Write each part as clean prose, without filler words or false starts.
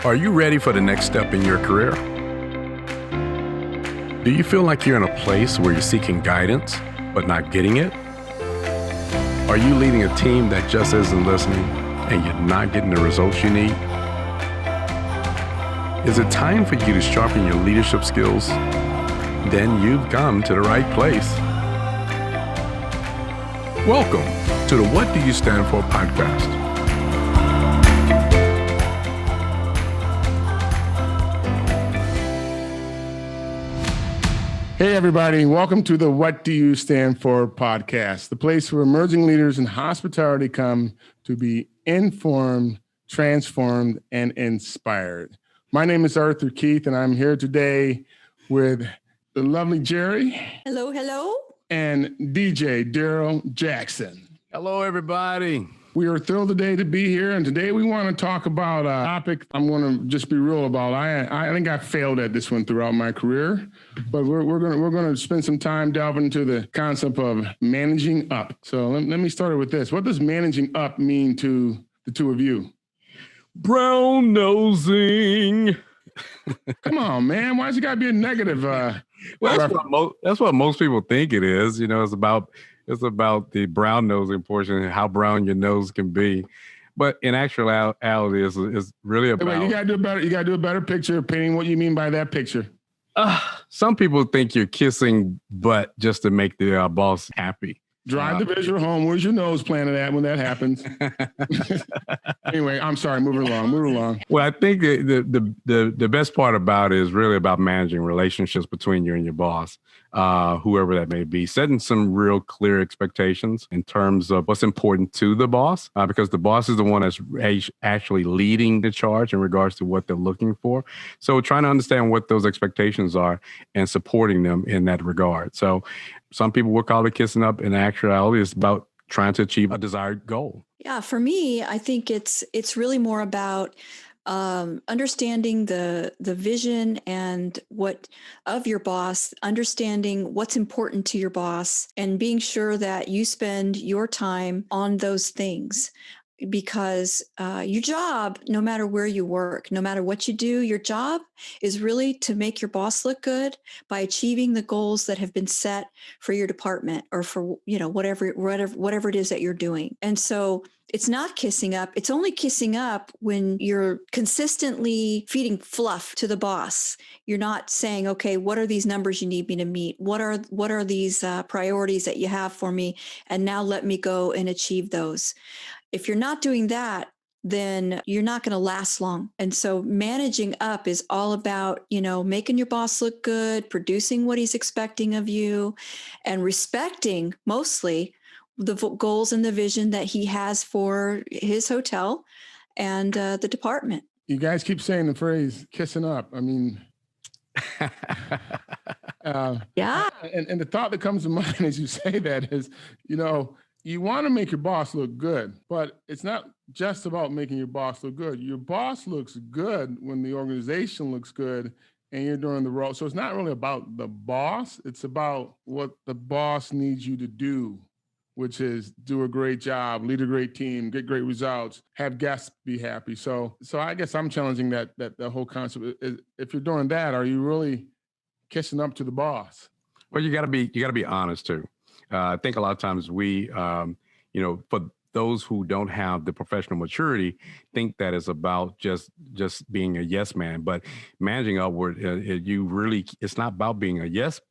Are you ready for the next step in your career? Do you feel like you're in a place where you're seeking guidance, but not getting it? Are you leading a team that just isn't listening and you're not getting the results you need? Is it time for you to sharpen your leadership skills? Then you've come to the right place. Welcome to the What Do You Stand For podcast. Hey, everybody. Welcome to the What Do You Stand For podcast, the place where emerging leaders in hospitality come to be informed, transformed, and inspired. My name is Arthur Keith, and I'm here today with the lovely Jerri. Hello, hello. And DJ Daryl Jackson. Hello, everybody. We are thrilled today to be here, and today we want to talk about a topic I'm going to just be real about. I think I failed at this one throughout my career, but we're going to spend some time delving into the concept of managing up. So let me start with this. What does managing up mean to the two of you? Brown nosing. Come on, man. Why's it got to be a negative? Well, that's what most people think it is. You know, it's about the brown nosing portion and how brown your nose can be. But in actuality, it's really about. Wait, you gotta do better. You gotta do a better picture of painting what you mean by that picture. Some people think you're kissing butt just to make the boss happy. Drive the visual home. Where's your nose planted at when that happens? Anyway, I'm sorry. Moving along. Well, I think the best part about it is really about managing relationships between you and your boss, whoever that may be, setting some real clear expectations in terms of what's important to the boss, because the boss is the one that's actually leading the charge in regards to what they're looking for. So trying to understand what those expectations are and supporting them in that regard. So some people will call it kissing up. In actuality, it's about trying to achieve a desired goal. Yeah, for me, I think it's really more about understanding the vision and what of your boss, understanding what's important to your boss, and being sure that you spend your time on those things. Because your job, no matter where you work, no matter what you do, your job is really to make your boss look good by achieving the goals that have been set for your department or for, whatever it is that you're doing. And so it's not kissing up. It's only kissing up when you're consistently feeding fluff to the boss. You're not saying, okay, what are these numbers you need me to meet? What are these priorities that you have for me? And now let me go and achieve those. If you're not doing that, then you're not going to last long. And so managing up is all about, making your boss look good, producing what he's expecting of you, and respecting mostly the goals and the vision that he has for his hotel and the department. You guys keep saying the phrase kissing up. I mean, yeah. And the thought that comes to mind as you say that is, you want to make your boss look good, but it's not just about making your boss look good. Your boss looks good when the organization looks good and you're doing the role. So it's not really about the boss. It's about what the boss needs you to do, which is do a great job, lead a great team, get great results, have guests be happy. So I guess I'm challenging that the whole concept is, if you're doing that, are you really kissing up to the boss? Well, you got to be honest too. I think a lot of times we, for those who don't have the professional maturity, think that it's about just being a yes man. But managing upward, it's not about being a yes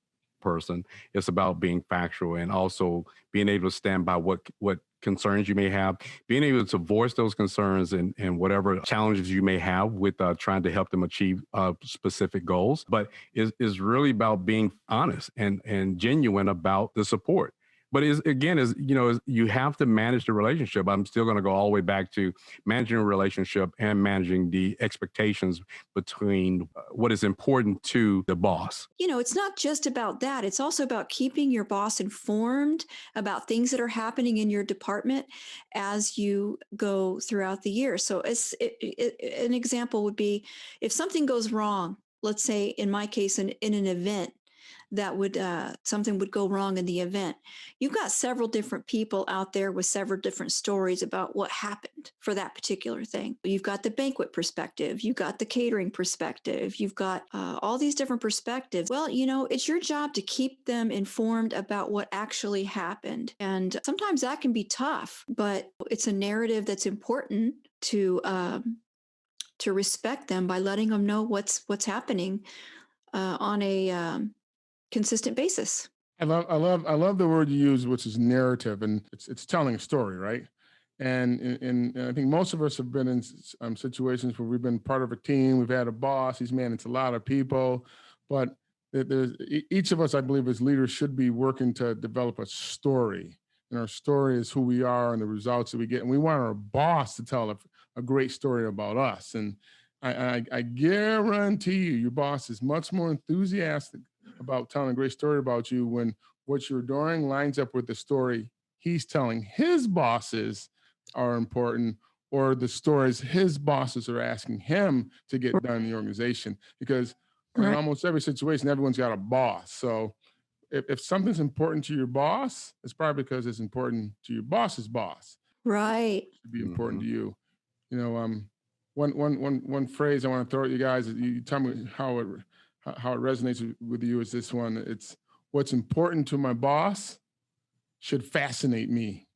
person. It's about being factual and also being able to stand by what concerns you may have, being able to voice those concerns and whatever challenges you may have with trying to help them achieve specific goals. But it's really about being honest and genuine about the support. But you have to manage the relationship. I'm still going to go all the way back to managing a relationship and managing the expectations between what is important to the boss. It's not just about that. It's also about keeping your boss informed about things that are happening in your department as you go throughout the year. So an example would be if something goes wrong, let's say in my case, in an event, that would something would go wrong in the event. You've got several different people out there with several different stories about what happened for that particular thing. You've got the banquet perspective, you've got the catering perspective, you've got all these different perspectives. Well, it's your job to keep them informed about what actually happened. And sometimes that can be tough, but it's a narrative that's important to respect them by letting them know what's happening on a consistent basis. I love the word you use, which is narrative, and it's telling a story, right? And I think most of us have been in situations where we've been part of a team, we've had a boss, he's managed a lot of people, but each of us, I believe, as leaders, should be working to develop a story. And our story is who we are and the results that we get. And we want our boss to tell a great story about us. And I guarantee you, your boss is much more enthusiastic about telling a great story about you when what you're doing lines up with the story he's telling his bosses are important, or the stories his bosses are asking him to get done in the organization. Because in almost every situation, everyone's got a boss. So if something's important to your boss, it's probably because it's important to your boss's boss. Right. It should be important to you. One phrase I want to throw at you guys, you tell me how it resonates with you, is this one. It's, what's important to my boss should fascinate me.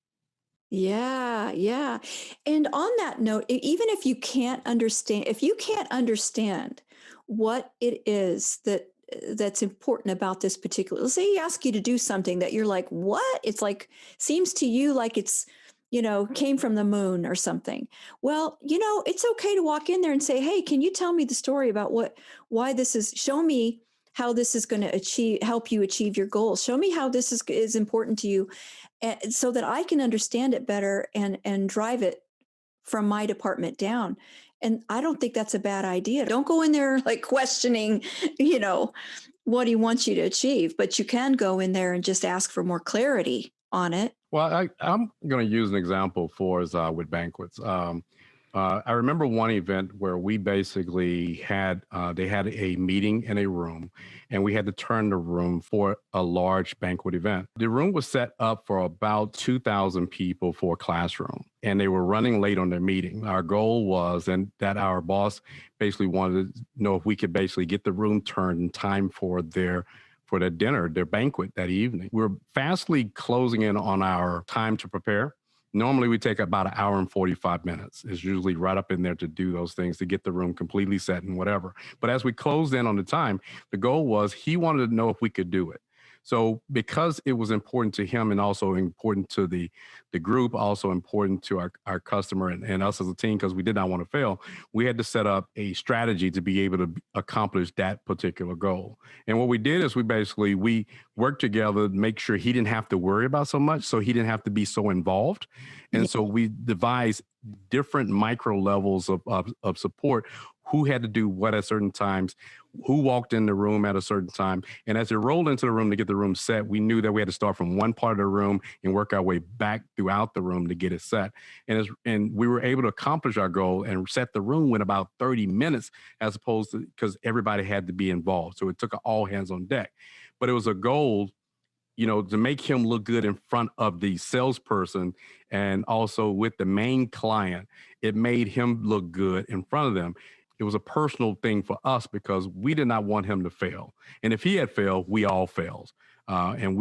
Yeah. And on that note, even if you can't understand what it is that's important about this particular, let's say he asks you to do something that you're like, what? It's like, seems to you like it's, came from the moon or something. Well, it's okay to walk in there and say, hey, can you tell me the story about why this is, show me how this is going to help you achieve your goals. Show me how this is important to you, and so that I can understand it better and drive it from my department down. And I don't think that's a bad idea. Don't go in there like questioning, what he wants you to achieve, but you can go in there and just ask for more clarity on it. Well, I'm going to use an example for us with banquets. I remember one event where we basically they had a meeting in a room, and we had to turn the room for a large banquet event. The room was set up for about 2,000 people for a classroom, and they were running late on their meeting. Our goal was, and that our boss basically wanted to know if we could basically get the room turned in time for their dinner, their banquet that evening. We're fastly closing in on our time to prepare. Normally we take about an hour and 45 minutes. It's usually right up in there to do those things, to get the room completely set and whatever. But as we closed in on the time, the goal was he wanted to know if we could do it. So because it was important to him and also important to the group, also important to our customer and us as a team, because we did not want to fail, we had to set up a strategy to be able to accomplish that particular goal. And what we did is we worked together to make sure he didn't have to worry about so much, so he didn't have to be so involved. And so we devised different micro levels of support, who had to do what at certain times, who walked in the room at a certain time. And as they rolled into the room to get the room set, we knew that we had to start from one part of the room and work our way back throughout the room to get it set. And we were able to accomplish our goal and set the room in about 30 minutes, as opposed to, because everybody had to be involved. So it took all hands on deck. But it was a goal, to make him look good in front of the salesperson, and also with the main client. It made him look good in front of them. It was a personal thing for us because we did not want him to fail. And if he had failed, we all failed. And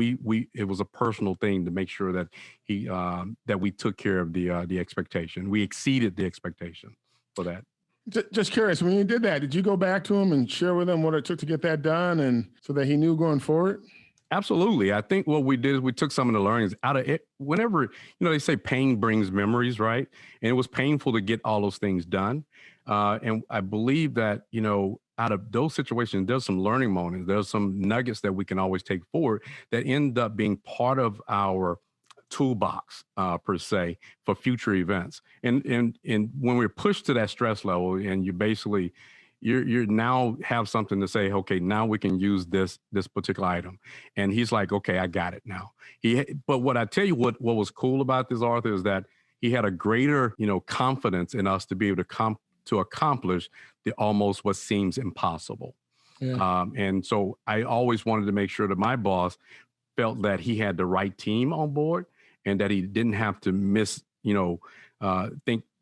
it was a personal thing to make sure that that we took care of the expectation. We exceeded the expectation for that. Just curious, when you did that, did you go back to him and share with him what it took to get that done, and so that he knew going forward? Absolutely. I think what we did is we took some of the learnings out of it. Whenever, they say pain brings memories, right? And it was painful to get all those things done. And I believe that, out of those situations, there's some learning moments. There's some nuggets that we can always take forward that end up being part of our toolbox, per se, for future events. And when we're pushed to that stress level, and you basically, you now have something to say, okay, now we can use this particular item. And he's like, okay, I got it now. But what I tell you, what was cool about this, Arthur, is that he had a greater, confidence in us to be able to accomplish almost what seems impossible. Yeah. And so I always wanted to make sure that my boss felt that he had the right team on board and that he didn't have to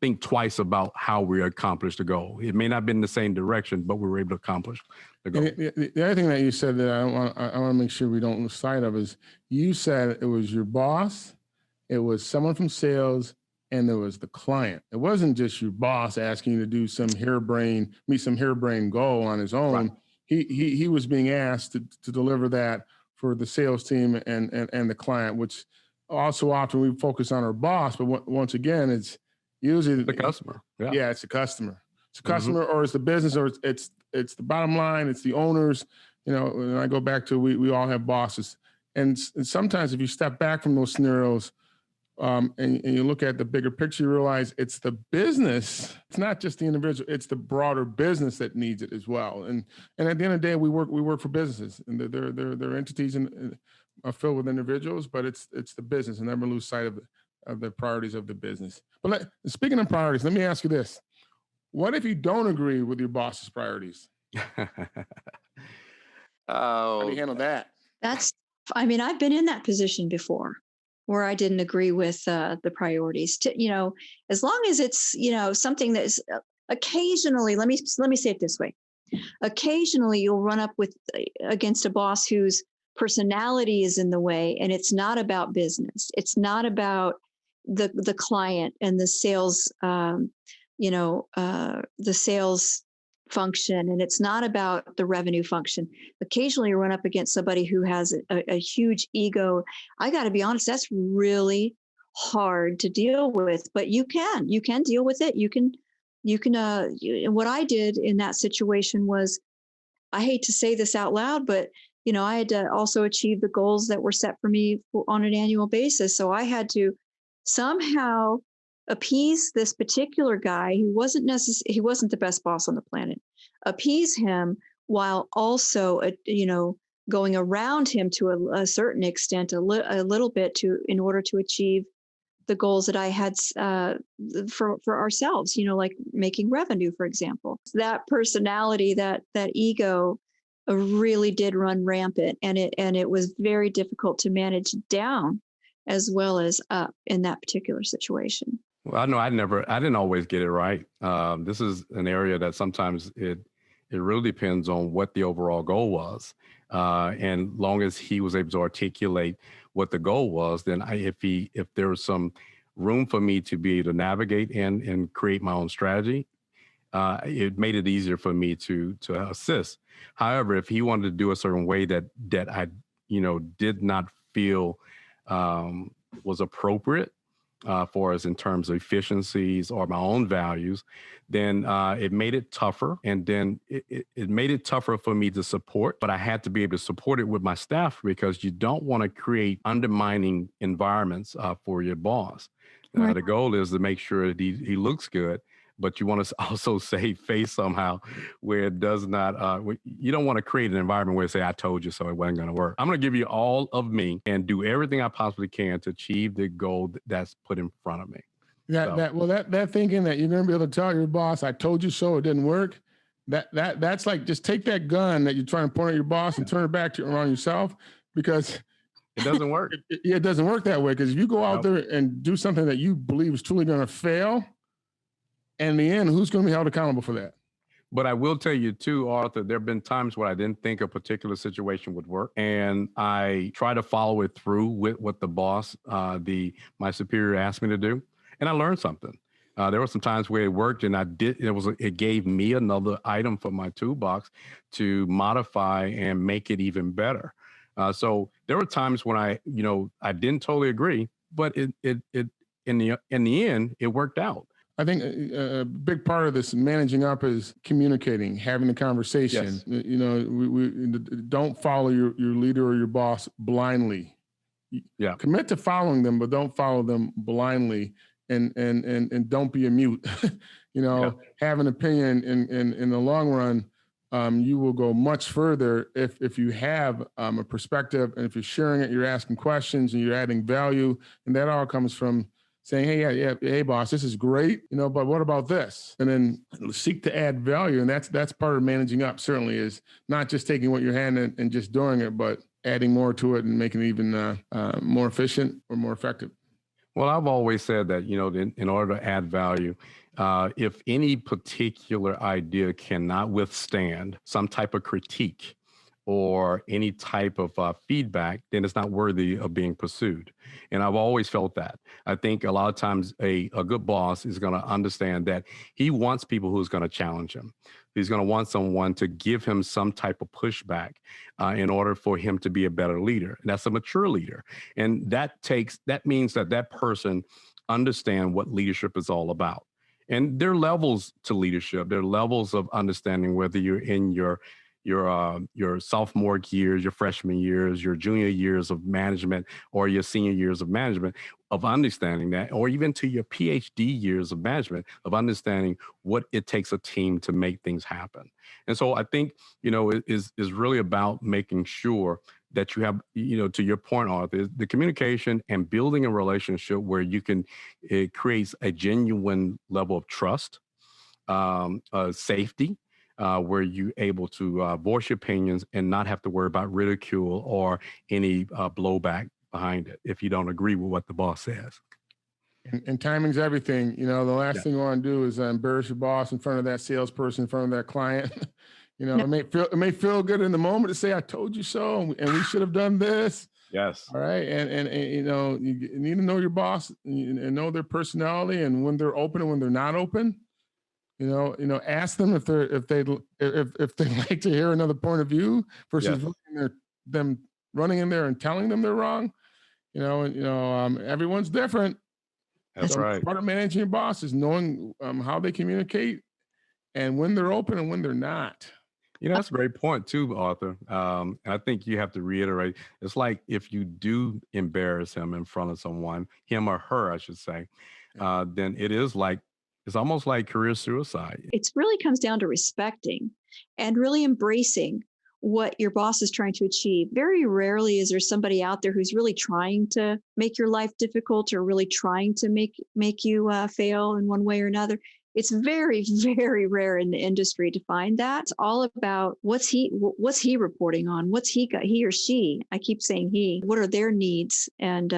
think twice about how we accomplished the goal. It may not have been in the same direction, but we were able to accomplish the goal. The other thing that you said that I want to make sure we don't lose sight of is you said it was your boss, it was someone from sales, and there was the client. It wasn't just your boss asking you to do meet some harebrained goal on his own. Right. He was being asked to deliver that for the sales team and the client, which also often we focus on our boss, but once again, it's usually the customer. Yeah, it's the customer. It's a customer, or it's the business, or it's the bottom line. It's the owners. And I go back to we all have bosses, and sometimes if you step back from those scenarios, and you look at the bigger picture, you realize it's the business. It's not just the individual. It's the broader business that needs it as well. And at the end of the day, we work for businesses, and they're entities are filled with individuals, but it's the business, and never lose sight of the priorities of the business. But speaking of priorities, let me ask you this: what if you don't agree with your boss's priorities? How do you handle that? I've been in that position before, where I didn't agree with the priorities. As long as it's something that is occasionally. Let me say it this way: occasionally you'll run up against a boss whose personality is in the way, and it's not about business. It's not about the client and the sales, the sales function, and it's not about the revenue function. Occasionally you run up against somebody who has a huge ego. I got to be honest, that's really hard to deal with, but you can deal with it. What I did in that situation was, I hate to say this out loud, but I had to also achieve the goals that were set for me on an annual basis. So I had to somehow appease this particular guy who wasn't the best boss on the planet, appease him while also, going around him to a certain extent, a little bit, in order to achieve the goals that I had for ourselves, like making revenue, for example. That personality, that ego really did run rampant, and it was very difficult to manage down as well as up in that particular situation. Well, I know I didn't always get it right. This is an area that sometimes it really depends on what the overall goal was. And long as he was able to articulate what the goal was, then if there was some room for me to be able to navigate and create my own strategy, it made it easier for me to assist. However, if he wanted to do a certain way that I, did not feel was appropriate for us in terms of efficiencies or my own values, then it made it tougher. And then it made it tougher for me to support, but I had to be able to support it with my staff, because you don't want to create undermining environments for your boss. Right. The goal is to make sure that he looks good, but you want to also save face somehow where it does not, you don't want to create an environment where say, I told you so, it wasn't going to work. I'm going to give you all of me and do everything I possibly can to achieve the goal that's put in front of me. That thinking that you're going to be able to tell your boss, I told you so, it didn't work. That's like, just take that gun that you're trying to point at your boss and turn it back around yourself, because it doesn't work. It doesn't work that way. Because if you go out there and do something that you believe is truly going to fail, and in the end, who's going to be held accountable for that? But I will tell you too, Arthur, there have been times where I didn't think a particular situation would work, and I try to follow it through with what the boss, my superior asked me to do, and I learned something. There were some times where it worked, and it gave me another item for my toolbox to modify and make it even better. So there were times when I didn't totally agree, but it in the end, it worked out. I think a big part of this managing up is communicating, having the conversation. Yes. We don't follow your leader or your boss blindly. Yeah. Commit to following them, but don't follow them blindly, and don't be a mute. Have an opinion in the long run. You will go much further if you have a perspective, and if you're sharing it, you're asking questions and you're adding value, and that all comes from saying, hey, boss, this is great, but what about this? And then seek to add value. And that's part of managing up, certainly, is not just taking what you're handing and just doing it, but adding more to it and making it even more efficient or more effective. Well, I've always said that, in order to add value, if any particular idea cannot withstand some type of critique or any type of feedback, then it's not worthy of being pursued. And I've always felt that. I think a lot of times a good boss is going to understand that he wants people who's going to challenge him. He's going to want someone to give him some type of pushback in order for him to be a better leader. And that's a mature leader. And that means that person understands what leadership is all about. And there are levels to leadership. There are levels of understanding, whether you're in your sophomore years, your freshman years, your junior years of management, or your senior years of management, of understanding that, or even to your PhD years of management, of understanding what it takes a team to make things happen. And so I think, it is really about making sure that you have, to your point, Arthur, the communication and building a relationship where it creates a genuine level of trust, safety, where you're able to voice your opinions and not have to worry about ridicule or any blowback behind it if you don't agree with what the boss says. And timing's everything. The last thing you want to do is embarrass your boss in front of that salesperson, in front of that client. It may feel good in the moment to say, I told you so, and we should have done this. Yes. All right. And you need to know your boss and know their personality and when they're open and when they're not open. Ask them if they like to hear another point of view versus them running in there and telling them they're wrong. Everyone's different. That's right. Part of managing your boss is knowing how they communicate and when they're open and when they're not. That's a great point too, Arthur. And I think you have to reiterate, it's like if you do embarrass him in front of someone, him or her, I should say, then it's almost like career suicide. It really comes down to respecting and really embracing what your boss is trying to achieve. Very rarely is there somebody out there who's really trying to make your life difficult or really trying to make you fail in one way or another. It's very, very rare in the industry to find that. It's all about what's he reporting on? What's he got? He or she? I keep saying he. What are their needs? And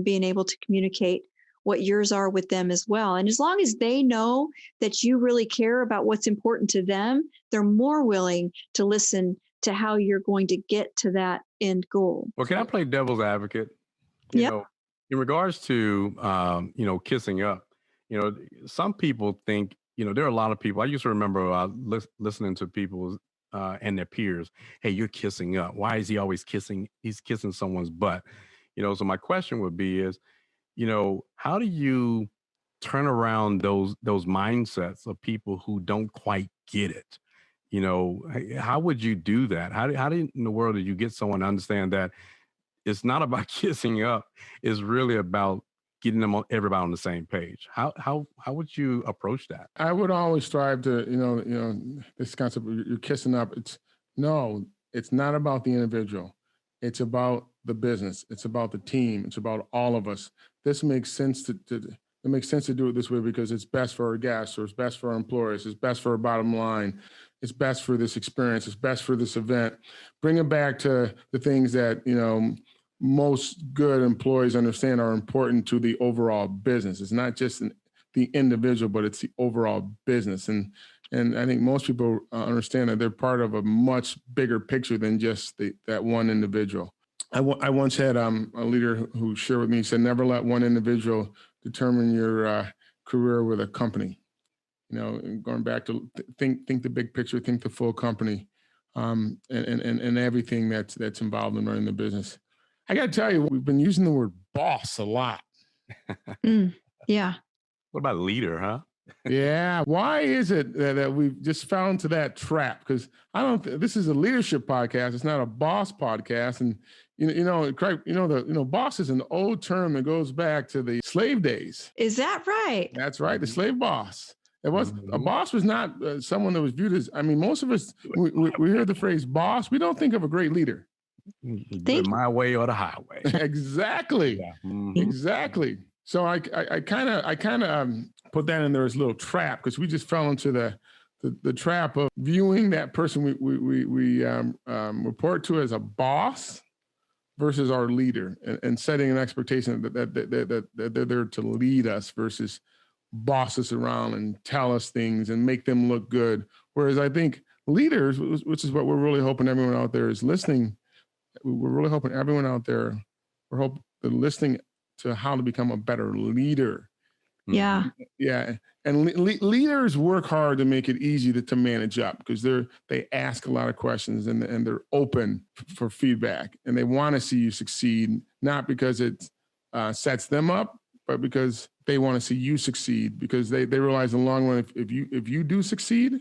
being able to communicate what yours are with them as well. And as long as they know that you really care about what's important to them, they're more willing to listen to how you're going to get to that end goal. Well, can I play devil's advocate? Yeah. In regards to, kissing up, some people think, there are a lot of people. I used to remember listening to people and their peers. Hey, you're kissing up. Why is he always kissing? He's kissing someone's butt. So my question would be is, how do you turn around those mindsets of people who don't quite get it? How would you do that? How in the world did you get someone to understand that it's not about kissing up? It's really about getting everybody on the same page. How would you approach that? I would always strive to, this concept of you're kissing up. It's not about the individual. It's about the business. It's about the team. It's about all of us. This makes sense it makes sense to do it this way because it's best for our guests, or it's best for our employees, it's best for our bottom line, it's best for this experience, it's best for this event. Bring it back to the things that, most good employees understand are important to the overall business. It's not just the individual, but it's the overall business. And I think most people understand that they're part of a much bigger picture than just that one individual. I once had a leader who shared with me, he said, never let one individual determine your career with a company. Going back to think the big picture, think the full company, and everything that's involved in running the business. I got to tell you, we've been using the word boss a lot. Yeah. What about leader, huh? Yeah. Why is it that we've just fell into that trap? Because this is a leadership podcast. It's not a boss podcast. And, boss is an old term that goes back to the slave days. Is that right? That's right. The slave boss. A boss was not someone that was viewed as, most of us, we hear the phrase boss. We don't think of a great leader. My way or the highway. Exactly. Yeah. Mm-hmm. Exactly. So I kind of put that in there as a little trap, because we just fell into the trap of viewing that person we report to as a boss versus our leader, and setting an expectation that they're there to lead us versus boss us around and tell us things and make them look good. Whereas I think leaders, which is what we're really hoping everyone out there is listening, we're really hoping everyone out there, they're listening to how to become a better leader. Yeah. Yeah. And leaders work hard to make it easy to manage up, because they ask a lot of questions, and they're open for feedback, and they want to see you succeed, not because it sets them up, but because they want to see you succeed, because they realize in the long run, if you do succeed,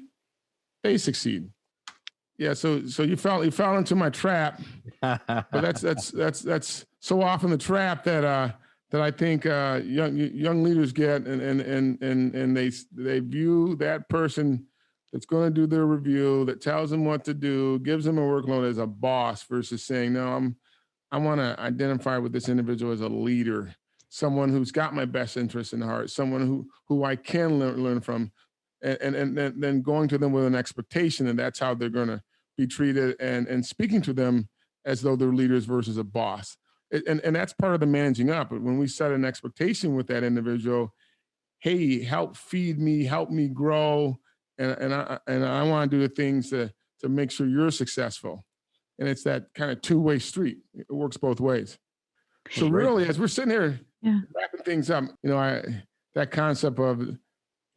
they succeed. Yeah. So you fell into my trap, but that's so often the trap that I think young leaders get, and they view that person that's going to do their review, that tells them what to do, gives them a workload, as a boss, versus saying, no, I want to identify with this individual as a leader, someone who's got my best interest in heart, someone who I can learn from, and then going to them with an expectation, and that's how they're going to be treated, and speaking to them as though they're leaders versus a boss. And that's part of the managing up. When we set an expectation with that individual, hey, help feed me, help me grow, and I want to do the things to make sure you're successful. And it's that kind of two-way street. It works both ways. So really, as we're sitting here wrapping things up, that concept of,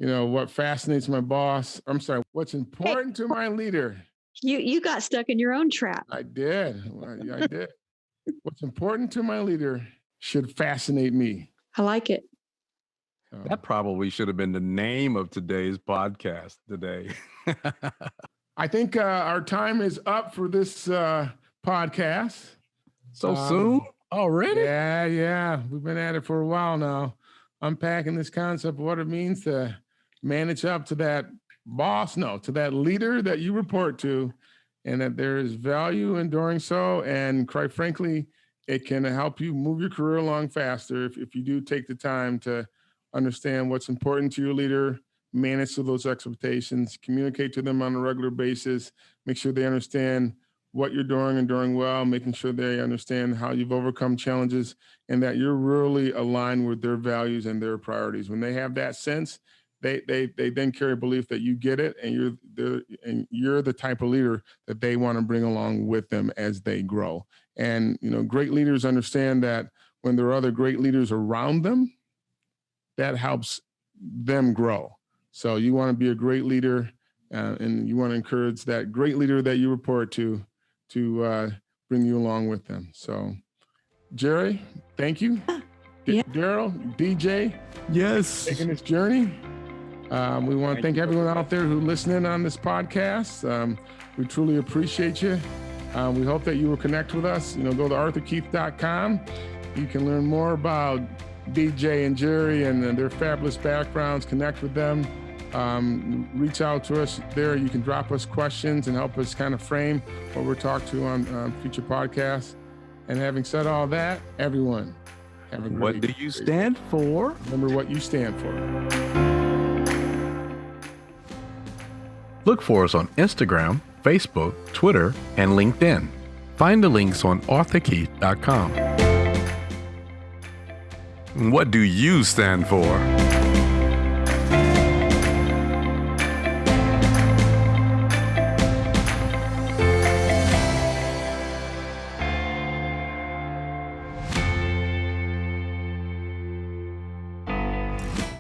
what fascinates my boss. I'm sorry, what's important to my leader. You got stuck in your own trap. I did. I did. What's important to my leader should fascinate me. I like it. That probably should have been the name of today's podcast today. I think our time is up for this podcast. So soon already? Yeah. We've been at it for a while now, unpacking this concept of what it means to manage up to that boss, to that leader that you report to, and that there is value in doing so. And quite frankly, it can help you move your career along faster if you do take the time to understand what's important to your leader, manage to those expectations, communicate to them on a regular basis, make sure they understand what you're doing and doing well, making sure they understand how you've overcome challenges, and that you're really aligned with their values and their priorities. When they have that sense, they then carry a belief that you get it, and you're the type of leader that they want to bring along with them as they grow. And great leaders understand that when there are other great leaders around them, that helps them grow. So you want to be a great leader, and you want to encourage that great leader that you report to bring you along with them. So, Jerri, thank you. Daryl, DJ, yes, taking this journey. We want to thank everyone out there who listening on this podcast. We truly appreciate you. We hope that you will connect with us. Go to arthurkeith.com. You can learn more about DJ and Jerri and their fabulous backgrounds. Connect with them. Reach out to us there. You can drop us questions and help us kind of frame what we're talking to on future podcasts. And having said all that, everyone, have a great What do you stand for? Remember what you stand for. Look for us on Instagram, Facebook, Twitter, and LinkedIn. Find the links on arthurkeith.com. What do you stand for?